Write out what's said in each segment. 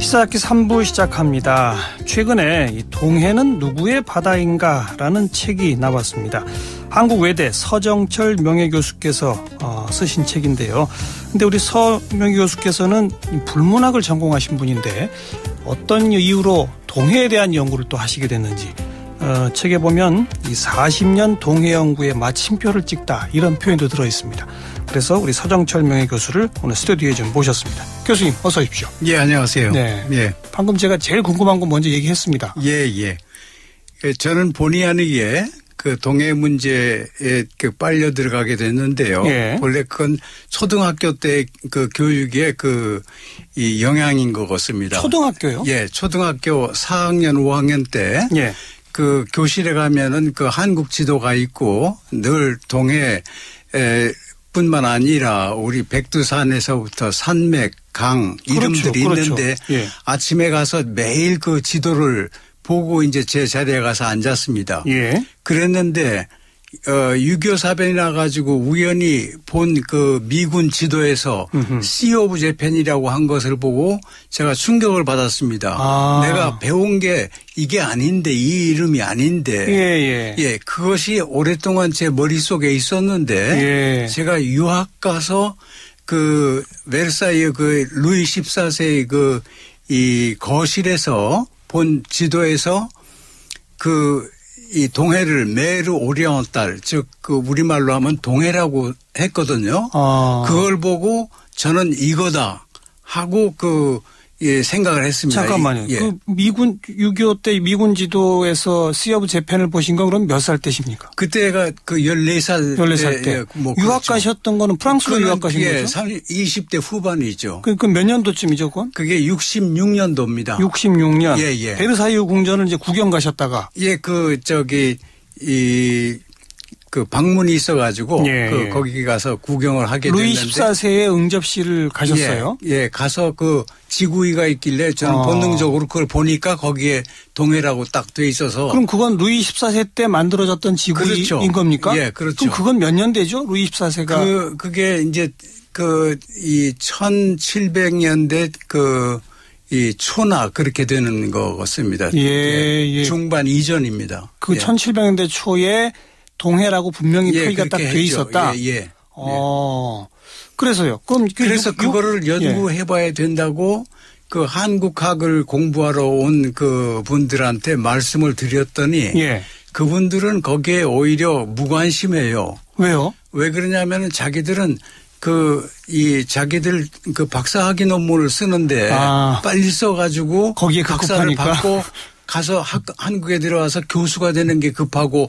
시사학기 3부 시작합니다. 최근에 이 동해는 누구의 바다인가라는 책이 나왔습니다. 한국외대 서정철 명예교수께서 쓰신 책인데요. 근데 우리 서 명예교수께서는 불문학을 전공하신 분인데 어떤 이유로 동해에 대한 연구를 또 하시게 됐는지 책에 보면 이 40년 동해 연구의 마침표를 찍다 이런 표현도 들어있습니다. 그래서 우리 서정철 명예교수를 오늘 스튜디오에 좀 모셨습니다. 교수님 어서 오십시오. 예, 안녕하세요. 네. 예. 방금 제가 제일 궁금한 거 먼저 얘기했습니다. 예. 저는 본의 아니게 그 동해 문제에 빨려 들어가게 됐는데요. 예. 원래 그건 초등학교 때 그 교육의 이 영향인 것 같습니다. 초등학교요? 예, 초등학교 4학년, 5학년 때. 예. 그 교실에 가면은 그 한국 지도가 있고 늘 동해 뿐만 아니라 우리 백두산에서부터 산맥, 강 이름들이 있는데 예. 아침에 가서 매일 그 지도를 보고 이제 제 자리에 가서 앉았습니다. 예. 그랬는데 6.25 사변이 나가지고 우연히 본 그 미군 지도에서 Sea of Japan이라고 한 것을 보고 제가 충격을 받았습니다. 내가 배운 게 이게 아닌데 이 이름이 아닌데 예, 그것이 오랫동안 제 머릿속에 있었는데 제가 유학 가서 그 베르사유 그 루이 14세의 이 거실에서 본 지도에서 이 동해를 메르 오리엔탈 즉 그 우리말로 하면 동해라고 했거든요. 그걸 보고 저는 이거다 하고 생각을 했습니다. 잠깐만요. 예. 그 미군 6.25 때 미군 지도에서 Sea of Japan을 보신 건 그럼 몇 살 때십니까? 그때가 14살 14살 때. 예, 뭐 유학 그렇죠. 가셨던 거는 프랑스로 유학 가신 예, 거죠? 20대 후반이죠. 그 몇 년도쯤이죠, 그건? 그게 66년도입니다. 66년. 예. 베르사유 궁전을 이제 구경 가셨다가. 예, 방문이 있어가지고 거기 가서 구경을 하게 됐는데 루이 14세의 응접실을 가셨어요? 예, 가서 지구위가 있길래 저는 본능적으로 그걸 보니까 거기에 동해라고 딱 돼 있어서. 그럼 그건 루이 14세 때 만들어졌던 지구위인 그렇죠. 겁니까? 예, 그렇죠. 그럼 그건 몇 년대죠? 루이 14세가. 그게 이제 이 1700년대 이 초나 그렇게 되는 것 같습니다. 예. 중반 이전입니다. 1700년대 초에 동해라고 분명히 표기가 딱 돼 있었다. 예. 그래서요. 그래서 그거를 연구해 봐야 된다고 그 한국학을 공부하러 온 그 분들한테 말씀을 드렸더니 그분들은 거기에 오히려 무관심해요. 왜요? 왜 그러냐면은 자기들은 자기들 박사학위 논문을 쓰는데 빨리 써가지고 거기에 박사를 받고 가서 한국에 들어와서 교수가 되는 게 급하고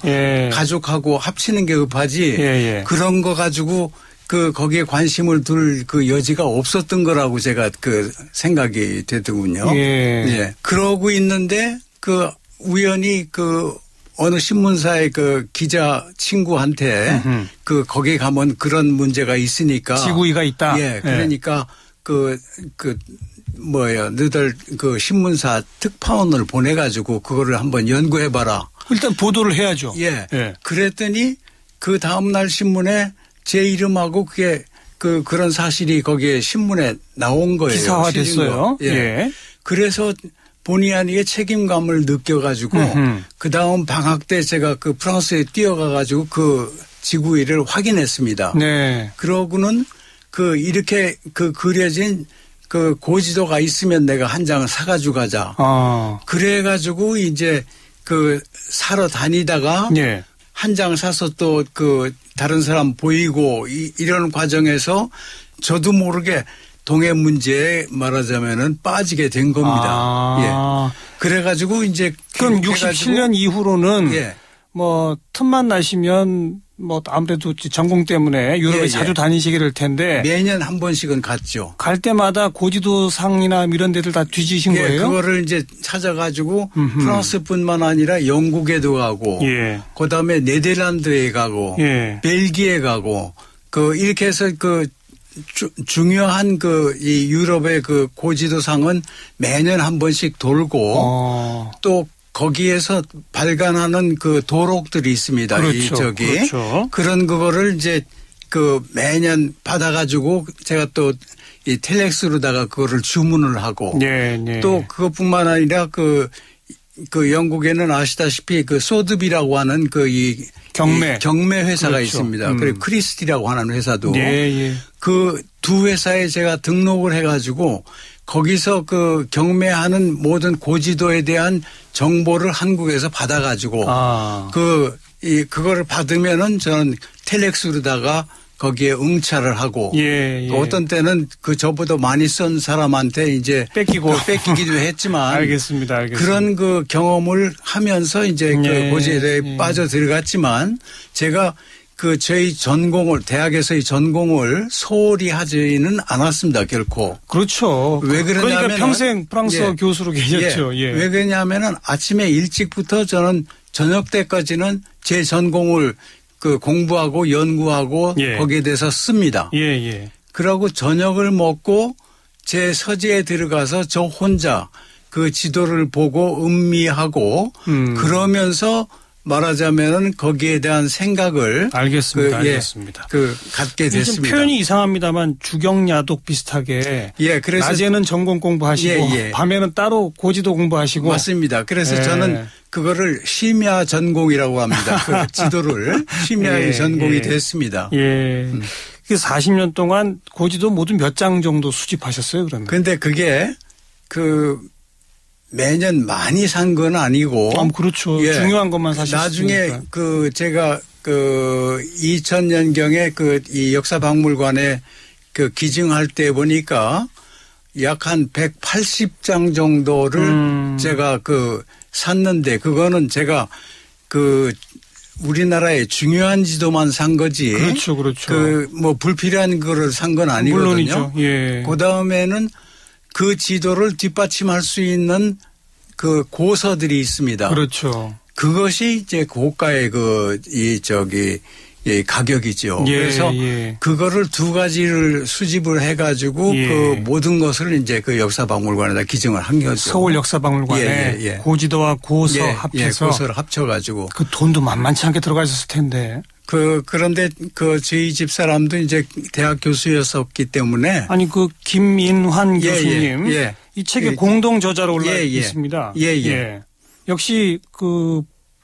가족하고 합치는 게 급하지 그런 거 가지고 거기에 관심을 둘 여지가 없었던 거라고 제가 생각이 되더군요. 예. 그러고 있는데 우연히 어느 신문사의 기자 친구한테 거기에 가면 그런 문제가 있으니까 지구위가 있다. 예. 그러니까 너들 신문사 특파원을 보내가지고 그거를 한번 연구해봐라. 일단 보도를 해야죠. 예. 그랬더니 그 다음날 신문에 제 이름하고 그런 사실이 거기에 신문에 나온 거예요. 기사화됐어요. 예. 그래서 본의 아니게 책임감을 느껴가지고 그 다음 방학 때 제가 프랑스에 뛰어가가지고 지구위를 확인했습니다. 네. 그러고는 이렇게 그려진 고지도가 있으면 내가 한 장을 사가지고 가자. 그래가지고 이제 사러 다니다가 한 장 사서 또 다른 사람 보이고 이런 과정에서 저도 모르게 동해 문제에 말하자면은 빠지게 된 겁니다. 예. 그래가지고 이제 그럼 67년 이후로는 틈만 나시면 아무래도 전공 때문에 유럽에 자주 다니시게 될 텐데 매년 한 번씩은 갔죠. 갈 때마다 고지도상이나 이런 데들 다 뒤지신 거예요? 그거를 이제 찾아가지고 프랑스뿐만 아니라 영국에도 가고 그다음에 네덜란드에 가고 벨기에 가고 이렇게 해서 중요한 이 유럽의 고지도상은 매년 한 번씩 돌고 또 거기에서 발간하는 도록들이 있습니다. 그렇죠. 그렇죠. 그런 그거를 이제 그 매년 받아가지고 제가 또 이 텔렉스로다가 그거를 주문을 하고 네, 네. 또 그것뿐만 아니라 그 영국에는 아시다시피 그 소드비라고 하는 이 경매 회사가 그렇죠. 있습니다. 그리고 크리스티라고 하는 회사도 예. 그 두 회사에 제가 등록을 해가지고 거기서 그 경매하는 모든 고지도에 대한 정보를 한국에서 받아가지고 그거를 받으면은 저는 텔렉스로다가 거기에 응찰을 하고 또 어떤 때는 그 저보다 많이 쓴 사람한테 이제 뺏기기도 했지만 알겠습니다. 그런 그 경험을 하면서 이제 그 고지도에 빠져 들어갔지만 제가 그 저희 전공을 대학에서의 전공을 소홀히 하지는 않았습니다. 결코. 그렇죠. 왜 그러냐면 그러니까 평생 프랑스어 교수로 계셨죠. 왜 그러냐면은 아침에 일찍부터 저는 저녁 때까지는 제 전공을 그 공부하고 연구하고 거기에 대해서 씁니다. 그러고 저녁을 먹고 제 서재에 들어가서 저 혼자 그 지도를 보고 음미하고 그러면서 말하자면은 거기에 대한 생각을 알겠습니다. 알겠습니다. 갖게 됐습니다. 좀 표현이 이상합니다만 주경야독 비슷하게 그래서 낮에는 전공 공부하시고 밤에는 따로 고지도 공부하시고 맞습니다. 그래서 저는 그거를 심야 전공이라고 합니다. 그 지도를 심야의 전공이 됐습니다. 그 40년 동안 고지도 모두 몇 장 정도 수집하셨어요, 그러면? 그런데 그게 매년 많이 산 건 아니고. 그렇죠. 중요한 것만 사셨으니까. 나중에 제가 2000년경에 이 역사박물관에 기증할 때 보니까 약 한 180장 정도를 제가 샀는데 그거는 제가 우리나라의 중요한 지도만 산 거지. 그렇죠. 불필요한 거를 산 건 아니거든요. 물론이죠. 그 다음에는 그 지도를 뒷받침할 수 있는 그 고서들이 있습니다. 그렇죠. 그것이 이제 고가의 가격이죠. 그래서 그거를 두 가지를 수집을 해가지고 그 모든 것을 이제 그 역사박물관에다 기증을 한 거죠. 서울 역사박물관에 고지도와 고서 합해서. 고서를 합쳐가지고. 그 돈도 만만치 않게 들어가 있었을 텐데. 그런데 저희 집 사람도 이제 대학 교수였었기 때문에. 아니 김인환 교수님. 이 책에 공동 저자로 올라 있습니다. 역시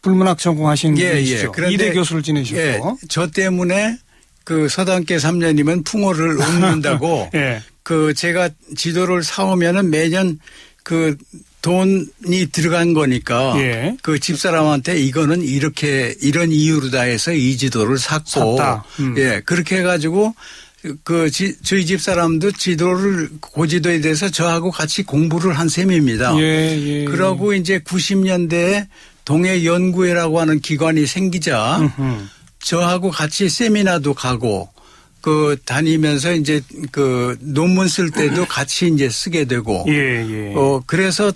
불문학 전공하신 분이시죠. 이대 교수를 지내셨고. 저 때문에 서당계 3년이면 풍어를 읊는다고 제가 지도를 사오면은 매년 돈이 들어간 거니까 그 집사람한테 이거는 이런 이유로다 해서 이 지도를 샀다. 그렇게 해가지고 저희 집 사람도 고지도에 대해서 저하고 같이 공부를 한 셈입니다. 그러고 이제 90년대에 동해연구회라고 하는 기관이 생기자 저하고 같이 세미나도 가고 다니면서 이제 논문 쓸 때도 같이 이제 쓰게 되고 그래서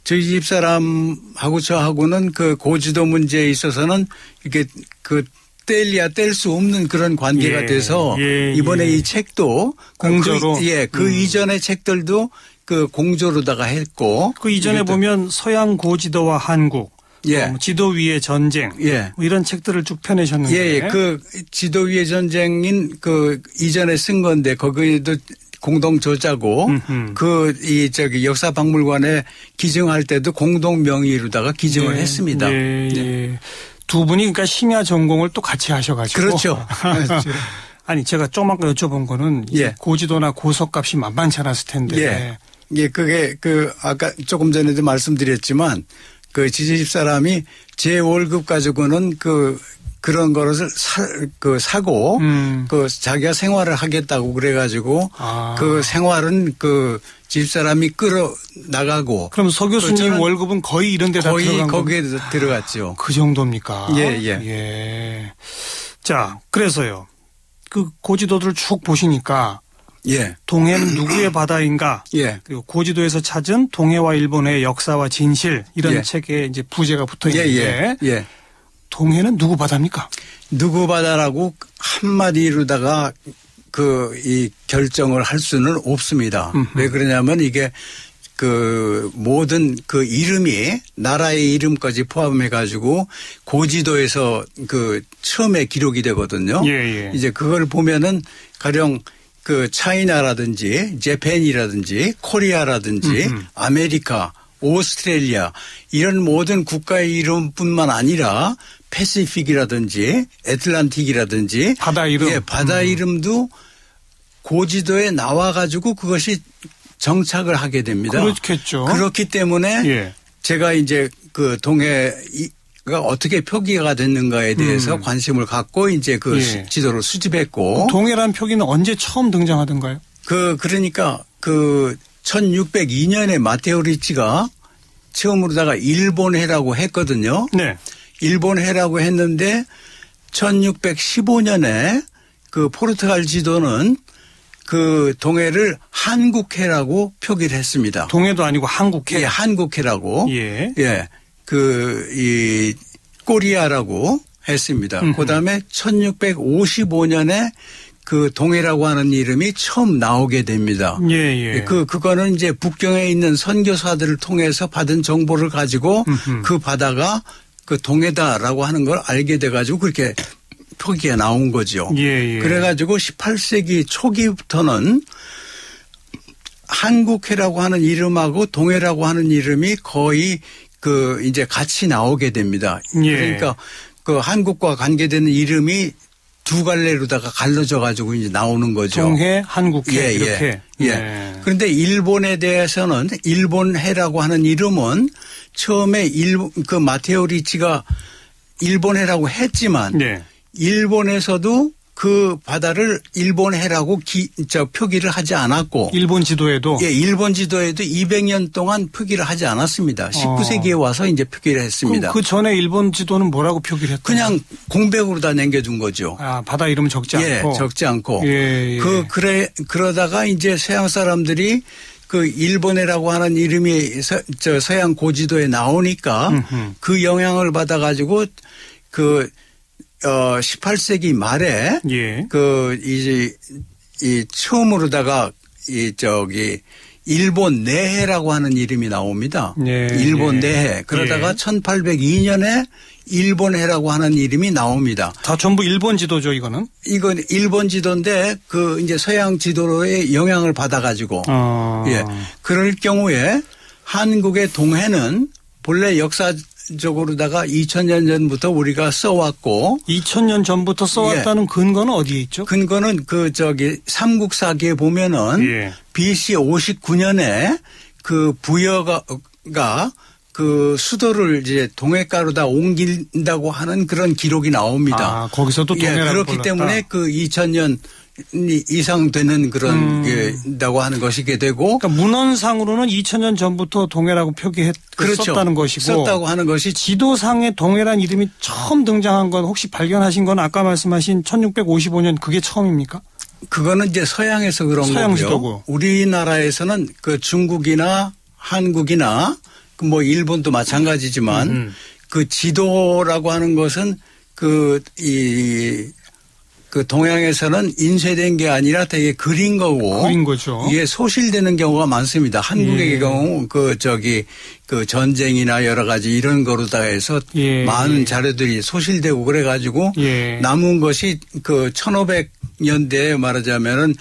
저희 집 사람하고 저하고는 고지도 문제에 있어서는 이렇게 뗄 수 없는 그런 관계가 돼서 이번에 이 책도 공조로 그 이전의 책들도 공조로다가 했고 그 이전에 보면 서양 고지도와 한국 지도 위의 전쟁 이런 책들을 쭉 펴내셨는데 지도 위의 전쟁인 이전에 쓴 건데 거기에도 공동 저자고 역사박물관에 기증할 때도 공동 명의로다가 기증을 했습니다. 두 분이 그러니까 심야 전공을 또 같이 하셔가지고. 그렇죠. 아니 제가 좀 아까 여쭤본 거는 고지도나 고서값이 만만치 않았을 텐데. 그게 아까 조금 전에도 말씀드렸지만 지집 사람이 제 월급 가지고는 그런 것을 사고 자기가 생활을 하겠다고 그래가지고 생활은 집사람이 끌어 나가고. 그럼 서 교수님 월급은 거의 이런 데다 들어간 거기에 들어갔죠. 그 정도입니까? 자, 그래서요. 고지도들을 쭉 보시니까 동해는 누구의 바다인가? 그리고 고지도에서 찾은 동해와 일본의 역사와 진실 이런 책에 이제 부제가 붙어 있는데 동해는 누구 바다입니까? 누구 바다라고 한마디로다가 이 결정을 할 수는 없습니다. 왜 그러냐면 이게 그 모든 그 이름이 나라의 이름까지 포함해 가지고 고지도에서 그 처음에 기록이 되거든요. 예, 예. 이제 그걸 보면은 가령 그 차이나라든지 재팬이라든지 코리아라든지 아메리카, 오스트레일리아 이런 모든 국가의 이름뿐만 아니라 패시픽이라든지 애틀란틱이라든지 바다 이름, 예, 바다 이름도 고지도에 나와 가지고 그것이 정착을 하게 됩니다. 그렇겠죠. 그렇기 때문에 예. 제가 이제 그 동해가 어떻게 표기가 됐는가에 대해서 관심을 갖고 이제 그 예. 지도를 수집했고. 동해라는 표기는 언제 처음 등장하던가요? 그러니까 그 1602년에 마테오 리치가 처음으로다가 일본해라고 했거든요. 네. 일본해라고 했는데 1615년에 그 포르투갈 지도는 그 동해를 한국해라고 표기를 했습니다. 동해도 아니고 한국해. 예, 한국해라고. 예. 예. 이 꼬리아라고 했습니다. 그다음에 1655년에 그 동해라고 하는 이름이 처음 나오게 됩니다. 예, 예. 그거는 이제 북경에 있는 선교사들을 통해서 받은 정보를 가지고 그 바다가 그 동해다라고 하는 걸 알게 돼 가지고 그렇게 표기가 나온 거죠. 예, 예. 그래가지고 18세기 초기부터는 한국해라고 하는 이름하고 동해라고 하는 이름이 거의 그 이제 같이 나오게 됩니다. 예. 그러니까 그 한국과 관계되는 이름이 두 갈래로다가 갈라져 가지고 이제 나오는 거죠. 동해, 한국해 예, 이렇게. 예. 예. 그런데 일본에 대해서는 일본해라고 하는 이름은 처음에 그 마테오 리치가 일본해라고 했지만 예. 일본에서도 그 바다를 일본해라고 표기를 하지 않았고. 일본 지도에도? 예, 일본 지도에도 200년 동안 표기를 하지 않았습니다. 19세기에 와서 이제 표기를 했습니다. 그 전에 일본 지도는 뭐라고 표기를 했던 그냥 공백으로 다 남겨둔 거죠. 아, 바다 이름 적지 않고? 예, 적지 않고. 예, 예. 그러다가 이제 서양 사람들이 그 일본해라고 하는 이름이 서양 고지도에 나오니까 그 영향을 받아가지고 18세기 말에 예. 이 처음으로다가 일본 내해라고 하는 이름이 나옵니다. 예. 일본 내해. 그러다가 예. 1802년에 일본해라고 하는 이름이 나옵니다. 다 전부 일본 지도죠, 이거는? 이건 일본 지도인데 그 이제 서양 지도로의 영향을 받아가지고 예. 그럴 경우에 한국의 동해는 본래 역사적으로다가 2000년 전부터 우리가 써왔고 2000년 전부터 써왔다는 예. 근거는 어디에 있죠? 근거는 삼국사기에 보면은 예. BC 59년에 그 부여가 그 수도를 이제 동해가로다 옮긴다고 하는 그런 기록이 나옵니다. 아, 거기서도 동해라고 그렇기 불렀다. 때문에 그 2000년 이상 되는 그런 게다고 하는 것이게 되고. 그러니까 문헌상으로는 2000년 전부터 동해라고 그렇죠. 썼다는 것이고. 썼다고 하는 것이 지도상에 동해란 이름이 처음 등장한 건 혹시 발견하신 건 아까 말씀하신 1655년 그게 처음입니까? 그거는 이제 서양에서 그런 서양 거고요. 지도고. 우리나라에서는 그 중국이나 한국이나 뭐 일본도 마찬가지지만 그 지도라고 하는 것은 그 동양에서는 인쇄된 게 아니라 되게 그린 거고. 그린 거죠. 이게 소실되는 경우가 많습니다. 한국의 예. 경우 그 전쟁이나 여러 가지 이런 거로다 해서 예. 많은 자료들이 소실되고 그래가지고 예. 남은 것이 그 1500년대에 말하자면은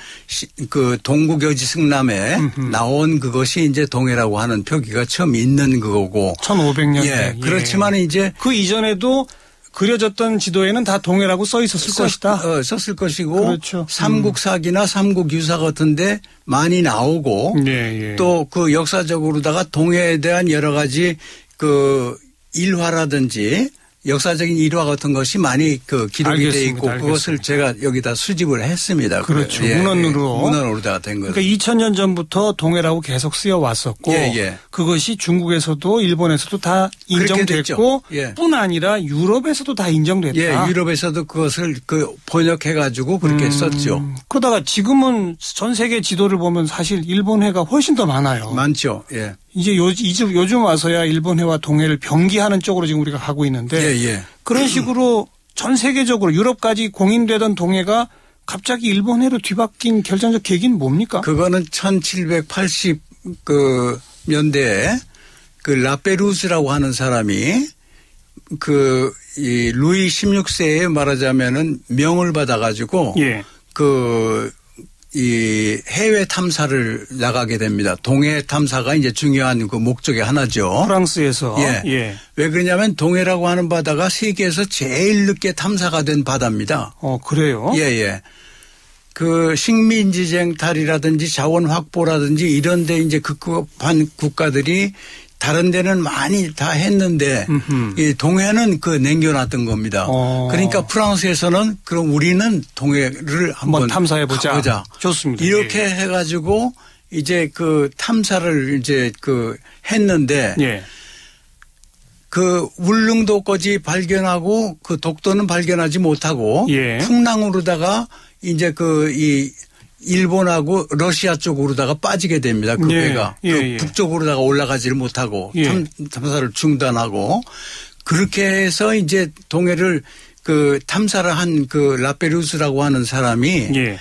그 동구교지 승남에 나온 그것이 이제 동해라고 하는 표기가 처음 있는 그거고. 1500년대. 예. 그렇지만 이제 그 이전에도 그려졌던 지도에는 다 동해라고 써 있었을 것이다. 썼을 것이고 그렇죠. 삼국사기나 삼국유사 같은데 많이 나오고 예, 예. 또 그 역사적으로다가 동해에 대한 여러 가지 그 일화라든지 역사적인 일화 같은 것이 많이 그 기록이 돼 있고 알겠습니다. 그것을 제가 여기다 수집을 했습니다. 그렇죠. 예, 문헌으로다가 된 거죠. 그러니까 2000년 전부터 동해라고 계속 쓰여 왔었고 예. 그것이 중국에서도 일본에서도 다 인정됐고 예. 뿐 아니라 유럽에서도 다 인정됐다. 예, 유럽에서도 그것을 번역해 가지고 그렇게 썼죠. 그러다가 지금은 전 세계 지도를 보면 사실 일본해가 훨씬 더 많아요. 많죠. 예. 이제 요즘 와서야 일본해와 동해를 병기하는 쪽으로 지금 우리가 가고 있는데 예. 그런 식으로 전 세계적으로 유럽까지 공인되던 동해가 갑자기 일본해로 뒤바뀐 결정적 계기는 뭡니까? 그거는 1780 20년대에 그 라페루스라고 하는 사람이 이 루이 16세에 말하자면은 명을 받아가지고 예. 이 해외 탐사를 나가게 됩니다. 동해 탐사가 이제 중요한 그 목적의 하나죠. 프랑스에서. 예. 예. 왜 그러냐면 동해라고 하는 바다가 세계에서 제일 늦게 탐사가 된 바다입니다. 그래요? 예, 예. 그 식민지쟁 탈이라든지 자원 확보라든지 이런 데 이제 급급한 국가들이 다른 데는 많이 다 했는데 이 동해는 남겨놨던 겁니다. 그러니까 프랑스에서는 그럼 우리는 동해를 한번 탐사해보자. 좋습니다. 이렇게 예. 해가지고 이제 그 탐사를 이제 했는데 예. 그 울릉도까지 발견하고 그 독도는 발견하지 못하고 예. 풍랑으로다가 이제 이 일본하고 러시아 쪽으로다가 빠지게 됩니다. 그 예. 배가. 예. 북쪽으로다가 올라가지를 못하고 예. 탐사를 중단하고 그렇게 해서 이제 동해를 탐사를 한 라페루스라고 하는 사람이 예.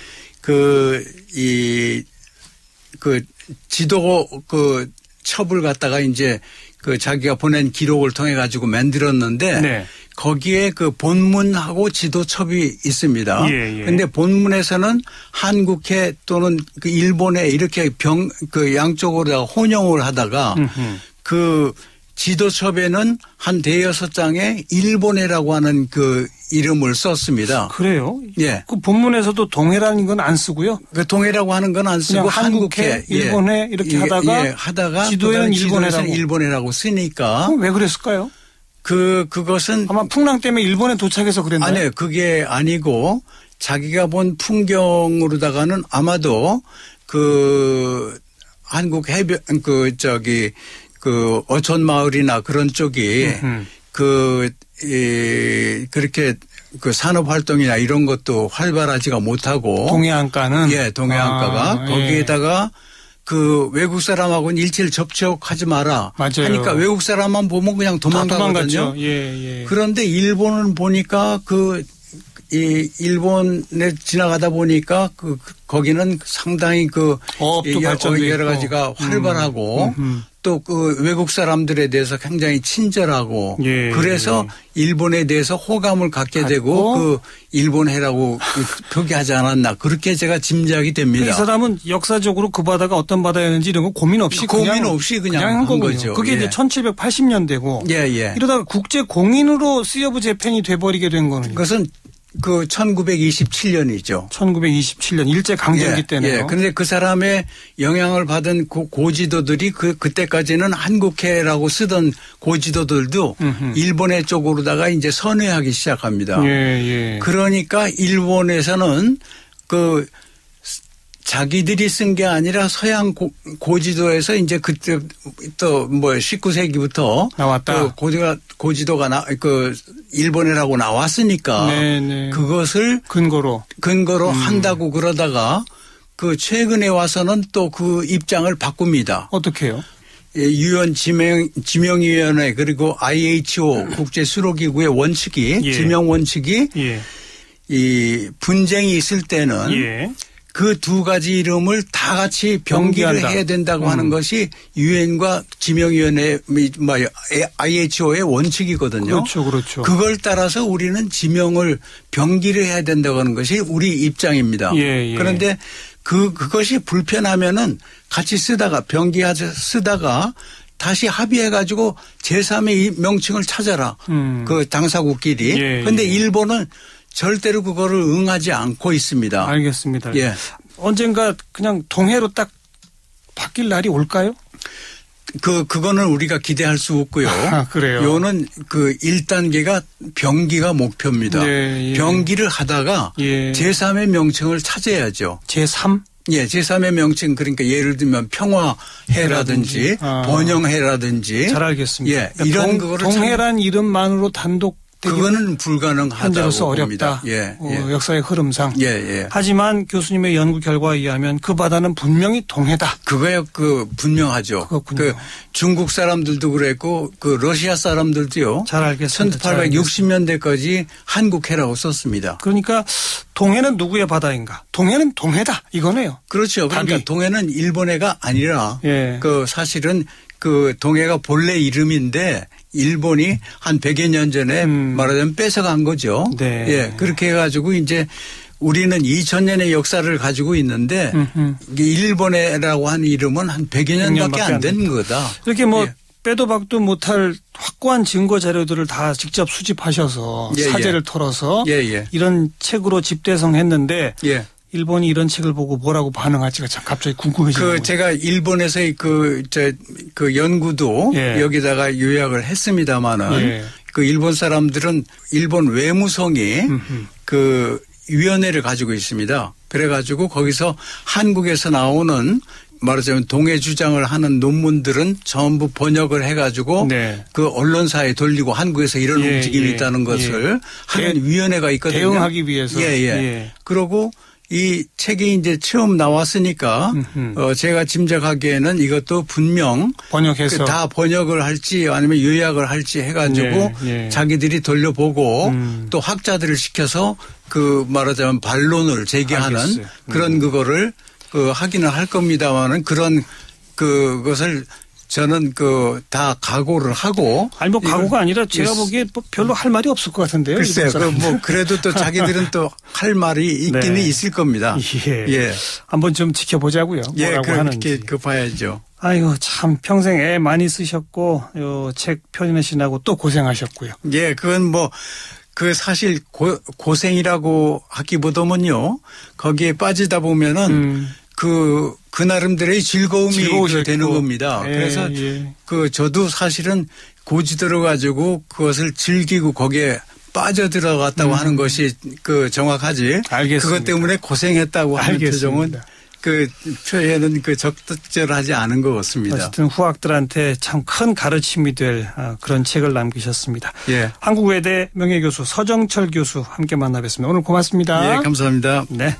지도 첩을 갖다가 이제 자기가 보낸 기록을 통해 가지고 만들었는데 네. 거기에 본문하고 지도첩이 있습니다. 그런데 본문에서는 한국해 또는 일본해 이렇게 양쪽으로 혼용을 하다가 지도첩에는 한 5-6장에 일본해라고 하는 이름을 썼습니다. 그래요? 예. 그 본문에서도 동해라는 건 안 쓰고요? 동해라고 하는 건 안 쓰고 한국해, 일본해 이렇게 하다가 지도에는 일본해라고 쓰니까. 왜 그랬을까요? 그것은 아마 풍랑 때문에 일본에 도착해서 그랬나요? 아니요. 그게 아니고 자기가 본 풍경으로다가는 아마도 한국 해변 어촌 마을이나 그런 쪽이 그렇게 산업 활동이나 이런 것도 활발하지가 못하고 동해안가는 예, 동해안가가 거기에다가 외국 사람하고는 일체를 접촉하지 마라. 맞아요. 하니까 외국 사람만 보면 그냥 도망가거든요. 예. 그런데 일본은 보니까 일본에 지나가다 보니까 거기는 상당히 어업도 발전도 여러 가지가 활발하고 또 외국 사람들에 대해서 굉장히 친절하고 그래서 일본에 대해서 호감을 갖게 되고 일본해라고 표기하지 않았나 그렇게 제가 짐작이 됩니다. 이 사람은 역사적으로 그 바다가 어떤 바다였는지 이런 거 고민 없이 그냥 한 거죠. 그게 이제 1780년대고 이러다가 국제 공인으로 Sea of Japan이 돼버리게 된 거는 그것은 1927년이죠. 1927년 일제 강점기 때네요. 예. 그런데 그 사람의 영향을 받은 고지도들이 그때까지는 한국해라고 쓰던 고지도들도 일본해 쪽으로다가 이제 선회하기 시작합니다. 그러니까 일본에서는 자기들이 쓴 게 아니라 서양 고지도에서 이제 그때 또 19세기부터 나왔다. 고지도가 일본해라고 나왔으니까 그것을 근거로 한다고 그러다가 최근에 와서는 또 그 입장을 바꿉니다. 어떻게요? 유엔 지명위원회 그리고 IHO 국제수로기구의 원칙이 지명 원칙이 이 분쟁이 있을 때는 그 두 가지 이름을 다 같이 병기를 해야 된다고 하는 것이 유엔과 지명위원회 IHO의 원칙이거든요. 그렇죠. 그걸 따라서 우리는 지명을 병기를 해야 된다고 하는 것이 우리 입장입니다. 그런데 그것이 불편하면은 같이 쓰다가 다시 합의해가지고 제3의 명칭을 찾아라. 그 당사국끼리. 그런데 일본은 절대로 그거를 응하지 않고 있습니다. 알겠습니다. 언젠가 그냥 동해로 딱 바뀔 날이 올까요? 그거는 우리가 기대할 수 없고요. 그래요? 요는 1단계가 병기가 목표입니다. 병기를 하다가 제3의 명칭을 찾아야죠. 제3? 제3의 명칭 그러니까 예를 들면 평화해라든지 번영해라든지. 잘 알겠습니다. 이런 거를 동해란 이름만으로 단독 그거는 불가능하다고 현재로서 봅니다. 어렵다. 예, 역사의 흐름상. 예. 하지만 교수님의 연구 결과에 의하면 그 바다는 분명히 동해다. 그거야 분명하죠. 그렇군요. 그 중국 사람들도 그랬고 그 러시아 사람들도요. 잘 알겠습니다. 1860년대까지 한국해라고 썼습니다. 그러니까 동해는 누구의 바다인가? 동해는 동해다 이거네요. 그렇죠. 그러니까 답이. 동해는 일본해가 아니라 예. 그 사실은 그 동해가 본래 이름인데 일본이 한 100여 년 전에 말하자면 뺏어간 거죠. 네. 예. 그렇게 해가지고 이제 우리는 2000년의 역사를 가지고 있는데 일본해라고 하는 이름은 한 100여 년밖에 안 된 거다. 이렇게 뭐 예. 빼도 박도 못할 확고한 증거 자료들을 다 직접 수집하셔서 사제를 털어서 이런 책으로 집대성했는데 일본이 이런 책을 보고 뭐라고 반응할지가 참 갑자기 궁금해지네요. 제가 일본에서의 그 연구도 여기다가 요약을 했습니다마는 그 일본 사람들은 일본 외무성이 그 위원회를 가지고 있습니다. 그래가지고 거기서 한국에서 나오는 말하자면 동해 주장을 하는 논문들은 전부 번역을 해가지고 그 언론사에 돌리고 한국에서 이런 움직임이 있다는 것을 하는 위원회가 있거든요. 대응하기 위해서. 그러고 이 책이 이제 처음 나왔으니까 제가 짐작하기에는 이것도 분명 번역해서 다 번역을 할지 아니면 요약을 할지 해가지고 자기들이 돌려보고 또 학자들을 시켜서 그 말하자면 반론을 제기하는 그런 그거를 하기는 할 겁니다만은 그런 그것을 저는 다 각오를 하고. 아니 뭐 각오가 아니라 제가 보기에 별로 할 말이 없을 것 같은데요. 글쎄요. 뭐 그래도 또 자기들은 또 할 말이 있기는 있을 겁니다. 한번 좀 지켜보자고요. 뭐라고 하는지. 그렇게 봐야죠. 아이고 참 평생 애 많이 쓰셨고 요 책 펴내시느라고 또 고생하셨고요. 그건 뭐 그 사실 고생이라고 하기보다는요. 거기에 빠지다 보면은 그 나름대로의 즐거움이 되는 겁니다. 그래서 저도 사실은 고지 들어가지고 그것을 즐기고 거기에 빠져들어갔다고 하는 것이 정확하지. 알겠습니다. 그것 때문에 고생했다고 하는 표정은 그 표현은 적절하지 않은 것 같습니다. 어쨌든 후학들한테 참 큰 가르침이 될 그런 책을 남기셨습니다. 한국외대 명예교수 서정철 교수 함께 만나뵙습니다. 오늘 고맙습니다. 감사합니다. 네.